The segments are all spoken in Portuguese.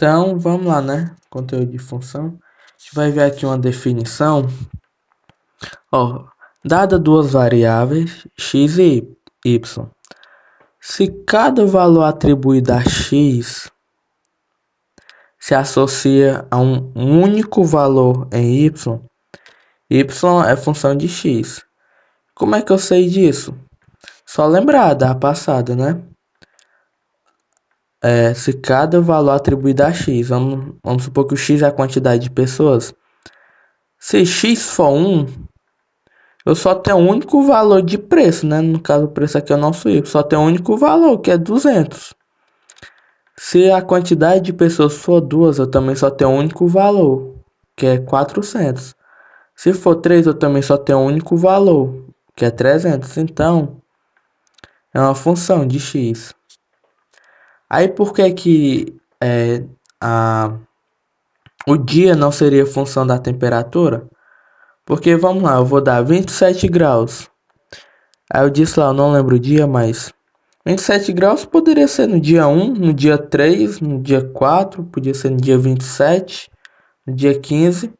Então, vamos lá, né? Conteúdo de função. A gente vai ver aqui uma definição. Ó, dada duas variáveis, x e y. Se cada valor atribuído a x se associa a um único valor em y é função de x. Como é que eu sei disso? Só lembrar da passada, né? Se cada valor atribuído a x, vamos supor que o x é a quantidade de pessoas. Se x for 1, eu só tenho um único valor de preço, né? No caso, o preço aqui é o nosso y. Só tem um único valor, que é 200. Se a quantidade de pessoas for 2, eu também só tenho um único valor, que é 400. Se for 3, eu também só tenho um único valor, que é 300. Então, é uma função de x. Aí, por que que o dia não seria função da temperatura? Porque, vamos lá, eu vou dar 27 graus. Aí eu disse lá, eu não lembro o dia, mas 27 graus poderia ser no dia 1, no dia 3, no dia 4, podia ser no dia 27, no dia 15.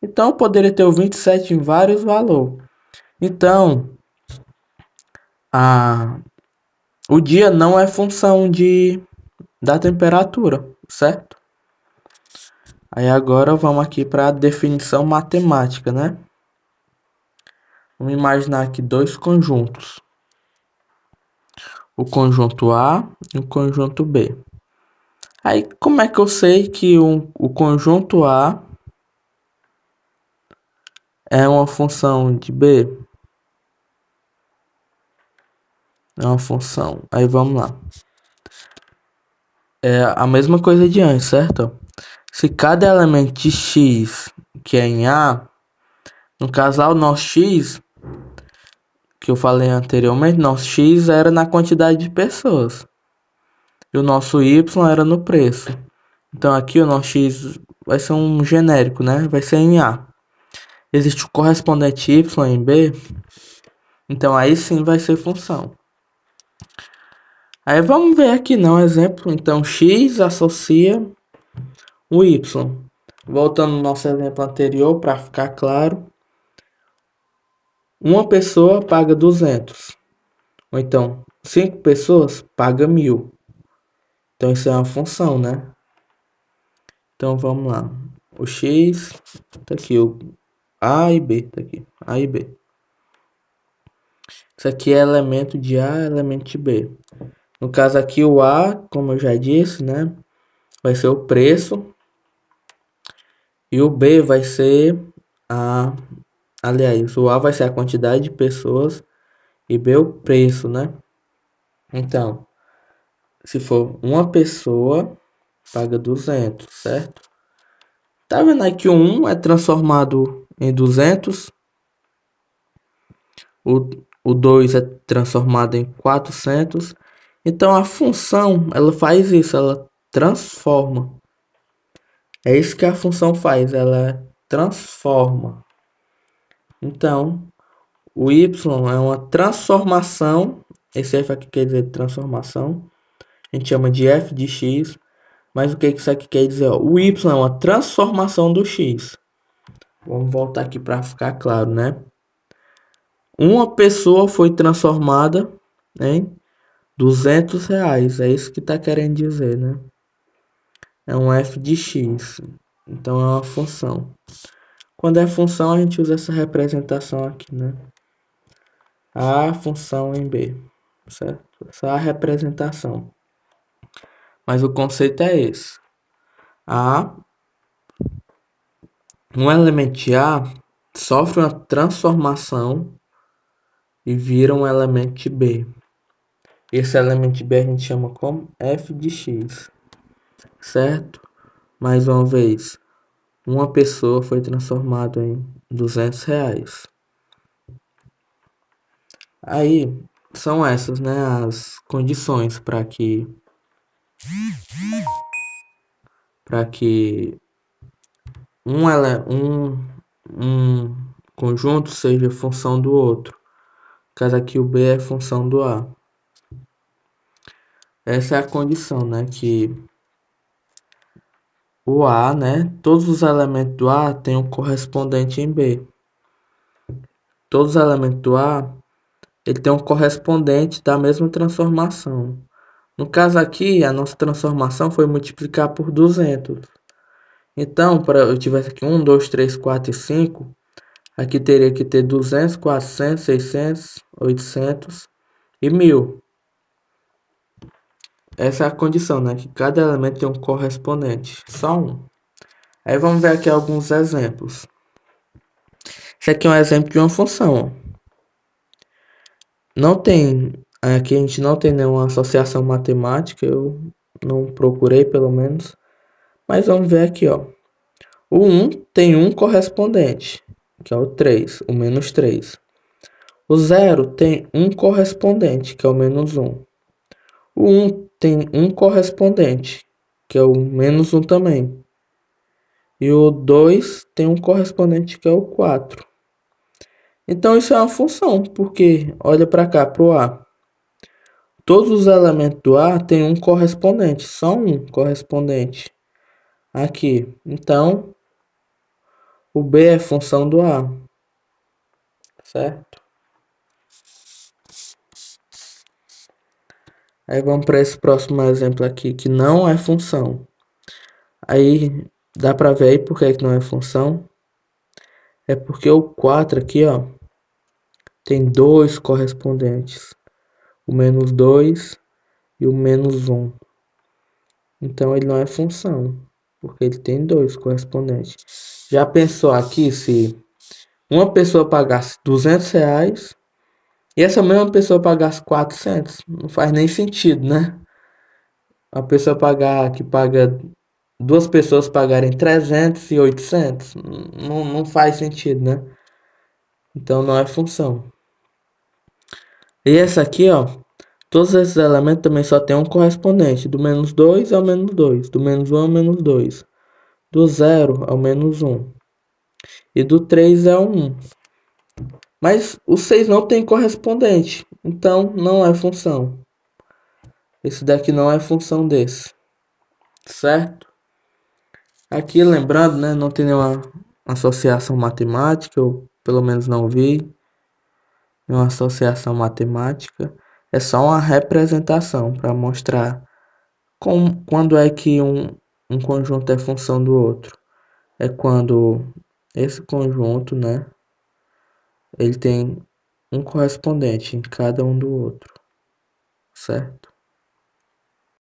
Então eu poderia ter o 27 em vários valores. Então, a, o dia não é função da temperatura, certo? Aí agora vamos aqui para a definição matemática, né? Vamos imaginar aqui dois conjuntos. O conjunto A e o conjunto B. Aí, como é que eu sei que o conjunto A é uma função de B? É uma função. Aí, vamos lá. É a mesma coisa de antes, certo? Se cada elemento de x, que é em A, no casal nosso x, que eu falei anteriormente, nosso x era na quantidade de pessoas. E o nosso y era no preço. Então, aqui o nosso x vai ser um genérico, né? Vai ser em A. Existe o correspondente y em B, então aí sim vai ser função. Aí vamos ver aqui, não, exemplo. Então x associa o y. Voltando no nosso exemplo anterior, para ficar claro. Uma pessoa paga 200. Ou então, 5 pessoas paga 1000. Então isso é uma função, né? Então vamos lá. O x, tá aqui o A e B, tá aqui. A e B. Isso aqui é elemento de A, elemento de B. No caso aqui o A, como eu já disse, né? Vai ser o preço. E o B vai ser a... Aliás, o A vai ser a quantidade de pessoas e B o preço, né? Então, se for uma pessoa, paga 200, certo? Tá vendo aí que o 1 é transformado em 200? O 2 é transformado em 400. Então, a função, ela faz isso, ela transforma. É isso que a função faz, ela transforma. Então, o y é uma transformação. Esse f aqui quer dizer transformação. A gente chama de f de x. Mas o que isso aqui quer dizer? Ó? O y é uma transformação do x. Vamos voltar aqui para ficar claro, né? Uma pessoa foi transformada em R$ 200. É isso que está querendo dizer, né? É um f de x. Então é uma função. Quando é função, a gente usa essa representação aqui, né? A função em B, certo? Essa é a representação. Mas o conceito é esse. Um elemento de A sofre uma transformação e vira um elemento de B. Esse elemento de B a gente chama como f de x, certo? Mais uma vez, uma pessoa foi transformada em R$ 200. Aí são essas, né, as condições para que um conjunto seja função do outro. No caso aqui o B é função do A. Essa é a condição, né, que o A, né? Todos os elementos do A têm um correspondente em B. Todos os elementos do A, ele tem um correspondente da mesma transformação. No caso aqui, a nossa transformação foi multiplicar por 200. Então, para eu tivesse aqui 1, 2, 3, 4 e 5, aqui teria que ter 200, 400, 600, 800 e 1000. Essa é a condição, né? Que cada elemento tem um correspondente, só um. Aí vamos ver aqui alguns exemplos. Esse aqui é um exemplo de uma função, ó. Não tem, aqui a gente não tem nenhuma associação matemática, eu não procurei pelo menos. Mas vamos ver aqui, ó. O 1 tem um correspondente, que é o 3, o menos 3. O 0 tem um correspondente, que é o menos 1. O 1 tem um correspondente, que é o menos 1 também. E o 2 tem um correspondente, que é o 4. Então isso é uma função, porque olha para cá, para o A. Todos os elementos do A têm um correspondente, só um correspondente aqui. Então, o B é função do A, certo? Aí vamos para esse próximo exemplo aqui, que não é função. Aí dá para ver aí por que não é função. É porque o 4 aqui, ó, tem dois correspondentes. O menos 2 e o menos 1. Então ele não é função, porque ele tem dois correspondentes. Já pensou aqui se uma pessoa pagasse R$ 200 e essa mesma pessoa pagasse 400? Não faz nem sentido, né? A pessoa que paga duas pessoas pagarem 300 e 800, não faz sentido, né? Então não é função. E essa aqui, ó, todos esses elementos também só tem um correspondente, do menos 2 ao menos 2, do menos 1 ao menos 2, do 0 ao menos 1 e do 3 ao 1. Mas o 6 não tem correspondente, então não é função. Esse daqui não é função desse, certo? Aqui lembrando, né, não tem nenhuma associação matemática, eu pelo menos não vi nenhuma associação matemática. É só uma representação para mostrar quando é que um conjunto é função do outro. É quando esse conjunto, né, ele tem um correspondente em cada um do outro, certo?